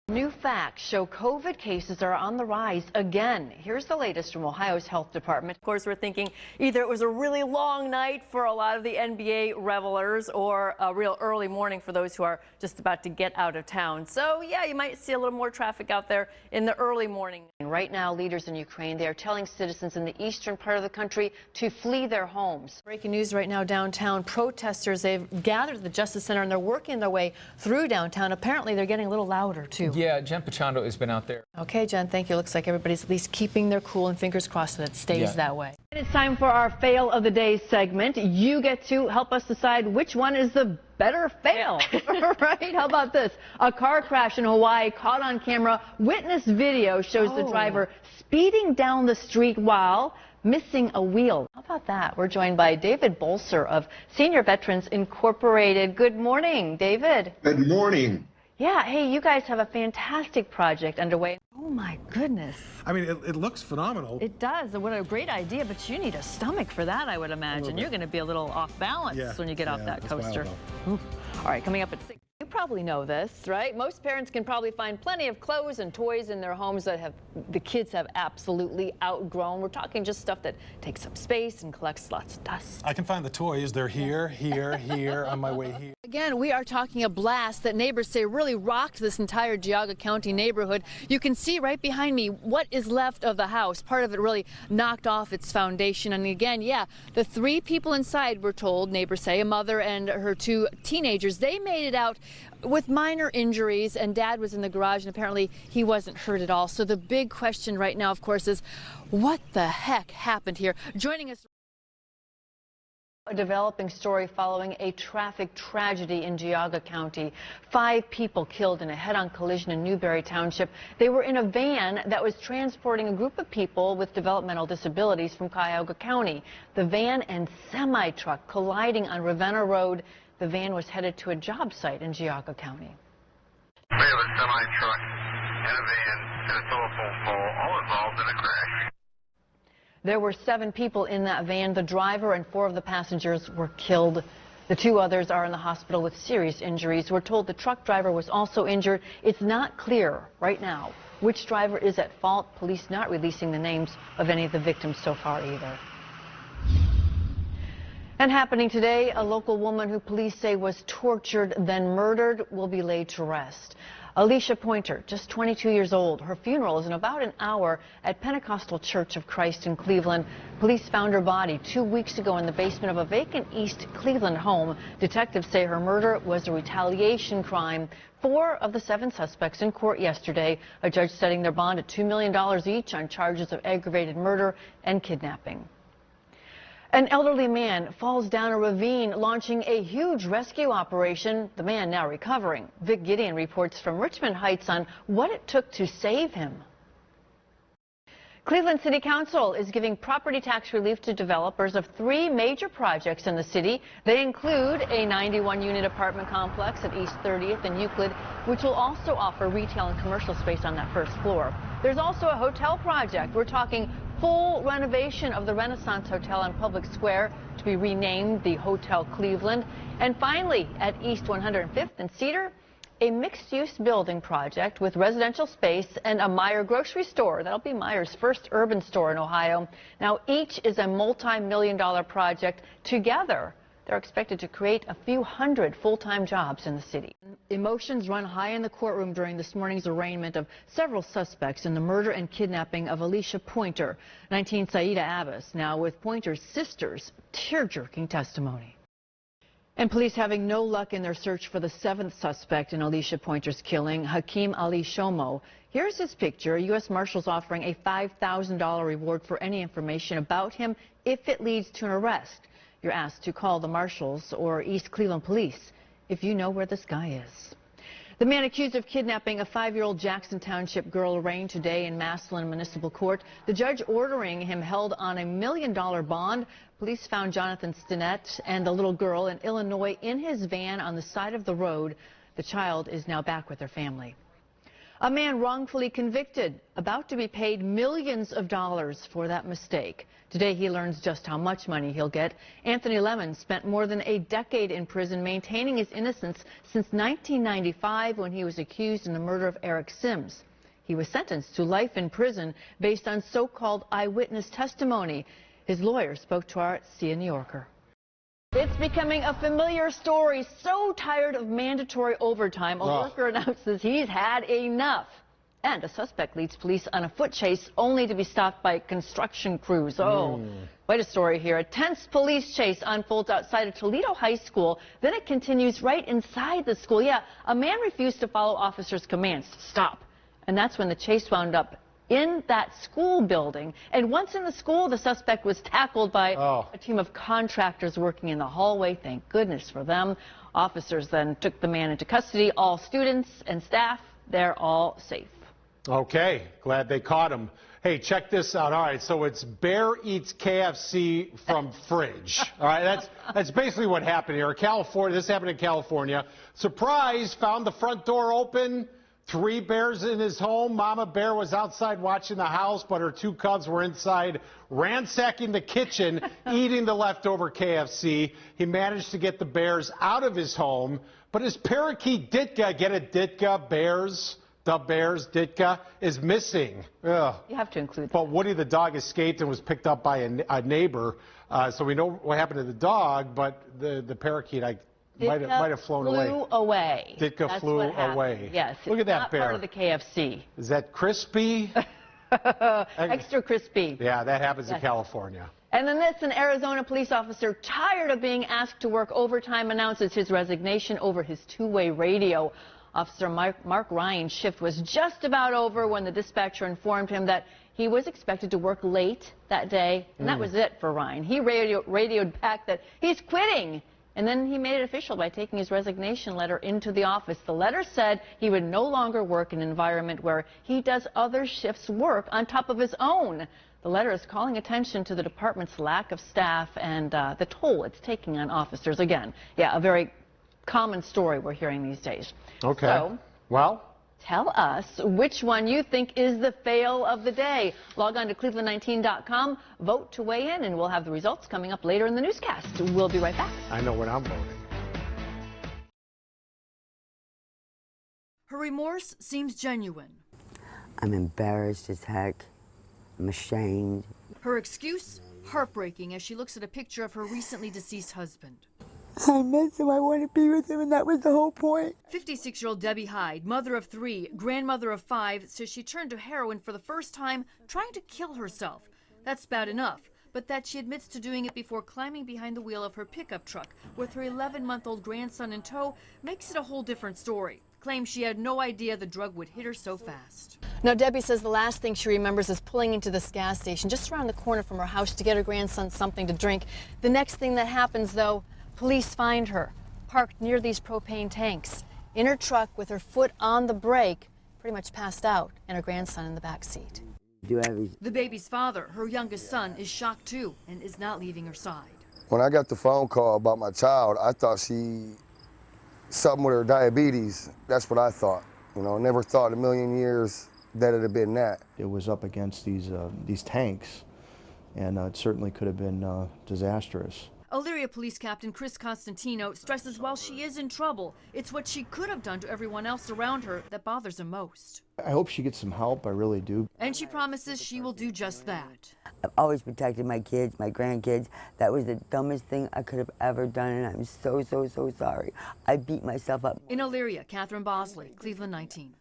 New facts show COVID cases are on the rise again. Here's the latest from Ohio's health department. Of course, we're thinking either it was a really long night for a lot of the NBA revelers or a real early morning for those who are just about to get out of town. So, yeah, you might see a little more traffic out there in the early morning. Right now, leaders in Ukraine, they are telling citizens in the eastern part of the country to flee their homes. Breaking news right now downtown. Protesters, they've gathered at the Justice Center and they're working their way through downtown. Apparently, they're getting a little louder, too. Yeah, Jen Pachando has been out there. Okay, Jen, thank you. Looks like everybody's at least keeping their cool and fingers crossed that it stays that way. It's time for our fail of the day segment. You get to help us decide which one is the better fail. Right? How about this? A car crash in Hawaii caught on camera. Witness video shows the driver speeding down the street while missing a wheel. How about that? We're joined by David Bolser of Senior Veterans Incorporated. Good morning, David. Good morning. Yeah, hey, you guys have a fantastic project underway. Oh my goodness. I mean, it looks phenomenal. It does. What a great idea, but you need a stomach for that, I would imagine. You're going to be a little off balance when you get off that coaster. All right, coming up at 6. You probably know this, right? Most parents can probably find plenty of clothes and toys in their homes that the kids have absolutely outgrown. We're talking just stuff that takes up space and collects lots of dust. I can find the toys. They're here, here, on my way here. Again, we are talking a blast that neighbors say really rocked this entire Geauga County neighborhood. You can see right behind me what is left of the house. Part of it really knocked off its foundation. And again, the 3 people inside were told, neighbors say, a mother and her 2 teenagers, they made it out with minor injuries, and Dad was in the garage and apparently he wasn't hurt at all. So the big question right now, of course, is what the heck happened here? Joining us, a developing story following a traffic tragedy in Geauga County. 5 people killed in a head-on collision in Newberry Township. They were in a van that was transporting a group of people with developmental disabilities from Cuyahoga County. The van and semi-truck colliding on Ravenna Road. The van was headed to a job site in Geauga County. We have a semi-truck and a van and a telephone pole all involved in a crash. There were 7 people in that van. The driver and 4 of the passengers were killed. The 2 others are in the hospital with serious injuries. We're told the truck driver was also injured. It's not clear right now which driver is at fault. Police not releasing the names of any of the victims so far either. And happening today, a local woman who police say was tortured, then murdered, will be laid to rest. Alicia Pointer, just 22 years old. Her funeral is in about an hour at Pentecostal Church of Christ in Cleveland. Police found her body 2 weeks ago in the basement of a vacant East Cleveland home. Detectives say her murder was a retaliation crime. 4 of the 7 suspects in court yesterday. A judge setting their bond at $2 million each on charges of aggravated murder and kidnapping. An elderly man falls down a ravine, launching a huge rescue operation. The man now recovering. Vic Gideon reports from Richmond Heights on what it took to save him. Cleveland City Council is giving property tax relief to developers of 3 major projects in the city. They include a 91-unit apartment complex at East 30th and Euclid, which will also offer retail and commercial space on that first floor. There's also a hotel project. We're talking full renovation of the Renaissance Hotel on Public Square to be renamed the Hotel Cleveland. And finally, at East 105th and Cedar, a mixed-use building project with residential space and a Meijer grocery store. That'll be Meijer's first urban store in Ohio. Now, each is a multi-million-dollar project. Together, they're expected to create a few hundred full-time jobs in the city. Emotions run high in the courtroom during this morning's arraignment of several suspects in the murder and kidnapping of Alicia Pointer. 19 Saida Abbas, now with Pointer's sister's tear-jerking testimony. And police having no luck in their search for the 7th suspect in Alicia Pointer's killing, Hakeem Ali Shomo. Here's his picture. U.S. Marshals offering a $5,000 reward for any information about him if it leads to an arrest. You're asked to call the Marshals or East Cleveland Police if you know where this guy is. The man accused of kidnapping a 5-year-old Jackson Township girl arraigned today in Massillon Municipal Court. The judge ordering him held on a $1 million bond. Police found Jonathan Stinnett and the little girl in Illinois in his van on the side of the road. The child is now back with her family. A man wrongfully convicted, about to be paid millions of dollars for that mistake. Today he learns just how much money he'll get. Anthony Lemon spent more than a decade in prison maintaining his innocence since 1995 when he was accused in the murder of Eric Sims. He was sentenced to life in prison based on so-called eyewitness testimony. His lawyer spoke to our New Yorker. It's becoming a familiar story. So tired of mandatory overtime, a worker announces he's had enough. And a suspect leads police on a foot chase only to be stopped by construction crews. Quite a story here. A tense police chase unfolds outside of Toledo High School. Then it continues right inside the school. Yeah, a man refused to follow officers' commands to stop. And that's when the chase wound up in that school building. And once in the school, the suspect was tackled by a team of contractors working in the hallway. Thank goodness for them. Officers then took the man into custody. All students and staff, they're all safe. Okay, glad they caught him. Hey, check this out. All right, so it's bear eats KFC from fridge. All right, that's basically what happened here. California, this happened in California. Surprise, found the front door open. 3 bears in his home. Mama bear was outside watching the house, but her 2 cubs were inside ransacking the kitchen, eating the leftover KFC. He managed to get the bears out of his home, but his parakeet Ditka, get it, Ditka, bears, the bears, Ditka, is missing. Ugh. You have to include that. But Woody the dog escaped and was picked up by a neighbor. So we know what happened to the dog, but the parakeet, might have flown away. Ditka flew away. Yes. Look at that not bear. Part of the KFC. Is that crispy? Extra crispy. Yeah, that happens in California. And then this, an Arizona police officer tired of being asked to work overtime announces his resignation over his two-way radio. Officer Mark Ryan's shift was just about over when the dispatcher informed him that he was expected to work late that day, and that was it for Ryan. He radioed back that he's quitting. And then he made it official by taking his resignation letter into the office. The letter said he would no longer work in an environment where he does other shifts' work on top of his own. The letter is calling attention to the department's lack of staff and the toll it's taking on officers. Again, yeah, a very common story we're hearing these days. Okay. So, well, tell us which one you think is the fail of the day. Log on to Cleveland19.com, vote to weigh in, and we'll have the results coming up later in the newscast. We'll be right back. I know what I'm voting. Her remorse seems genuine. I'm embarrassed as heck. I'm ashamed. Her excuse? Heartbreaking as she looks at a picture of her recently deceased husband. I miss him. I want to be with him, and that was the whole point. 56-year-old Debbie Hyde, mother of 3, grandmother of 5, says she turned to heroin for the first time, trying to kill herself. That's bad enough, but that she admits to doing it before climbing behind the wheel of her pickup truck with her 11-month-old grandson in tow makes it a whole different story. Claims she had no idea the drug would hit her so fast. Now, Debbie says the last thing she remembers is pulling into this gas station just around the corner from her house to get her grandson something to drink. The next thing that happens, though, police find her parked near these propane tanks in her truck with her foot on the brake, pretty much passed out, and her grandson in the back seat. The baby's father, her youngest son, is shocked too and is not leaving her side. When I got the phone call about my child, I thought something with her diabetes. That's what I thought. You know, never thought in a million years that it'd have been that. It was up against these tanks, and it certainly could have been disastrous. Elyria Police Captain Chris Constantino stresses while she is in trouble, it's what she could have done to everyone else around her that bothers him most. I hope she gets some help, I really do. And she promises she will do just that. I've always protected my kids, my grandkids. That was the dumbest thing I could have ever done, and I'm so, so, so sorry. I beat myself up. In Elyria, Catherine Bosley, Cleveland 19.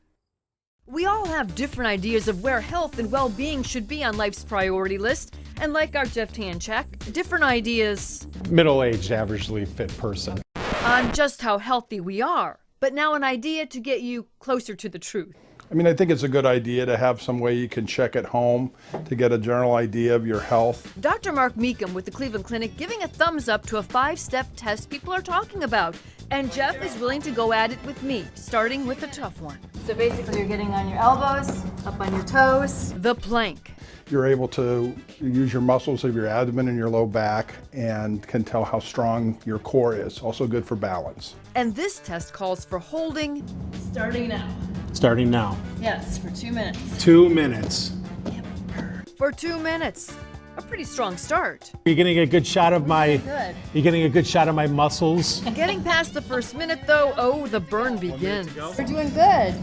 We all have different ideas of where health and well-being should be on life's priority list. And like our Jeff Tanchak, different ideas Middle-aged, averagely fit person. on just how healthy we are. But now an idea to get you closer to the truth. I mean, I think it's a good idea to have some way you can check at home to get a general idea of your health. Dr. Mark Meekum with the Cleveland Clinic giving a thumbs up to a 5-step test people are talking about. And Jeff is willing to go at it with me, starting with a tough one. So basically you're getting on your elbows, up on your toes. The plank. You're able to use your muscles of your abdomen and your low back and can tell how strong your core is. Also good for balance. And this test calls for holding, Starting now. Starting now. Yes, for 2 minutes. 2 minutes. For 2 minutes. A pretty strong start. You're getting a good shot of my. Good. You're getting a good shot of my muscles. Getting past the first minute, though, oh, the burn begins. We're doing good.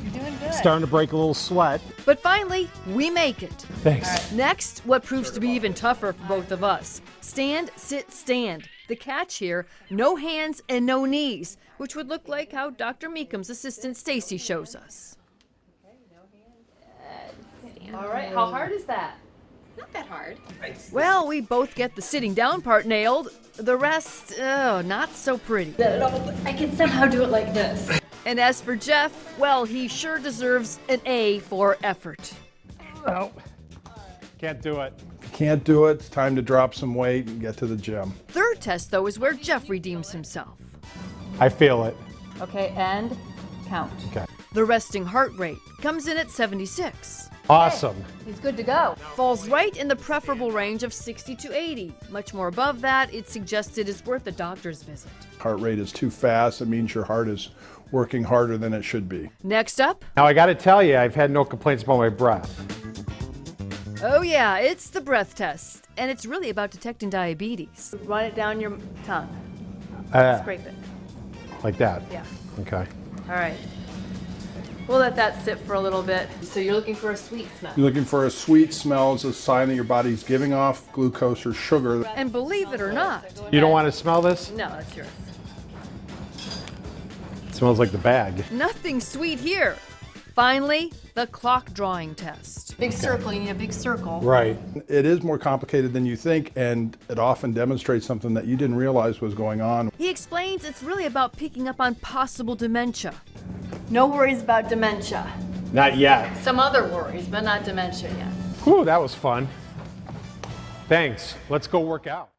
You're doing good. Starting to break a little sweat. But finally, we make it. Thanks. Next, what proves to be even tougher for both of us. Stand, sit, stand. The catch here, no hands and no knees, which would look like how Dr. Meekum's assistant Stacy shows us. All right, how hard is that? Not that hard. Well, we both get the sitting down part nailed. The rest, oh, not so pretty. I can somehow do it like this. And as for Jeff, well, he sure deserves an A for effort. Oh, can't do it. If you can't do it, it's time to drop some weight and get to the gym. Third test, though, is where Jeff redeems himself. I feel it. Okay, and count. Okay. The resting heart rate comes in at 76. Awesome. He's good to go. Falls right in the preferable range of 60 to 80. Much more above that, it's suggested is worth a doctor's visit. Heart rate is too fast. It means your heart is working harder than it should be. Next up, Now I got to tell you, I've had no complaints about my breath. oh yeah, it's the breath test. And it's really about detecting diabetes. Run it down your tongue. Scrape it. Like that. Yeah. Okay. All right. We'll let that sit for a little bit. So you're looking for a sweet smell. You're looking for a sweet smell as a sign that your body's giving off glucose or sugar. And believe it or not. You don't want to smell this? No, that's yours. It smells like the bag. Nothing sweet here. Finally, the clock drawing test. Big circle, you need a big circle. Right. It is more complicated than you think, and it often demonstrates something that you didn't realize was going on. He explains it's really about picking up on possible dementia. No worries about dementia. Not yet. Some other worries, but not dementia yet. Whew, that was fun. Thanks. Let's go work out.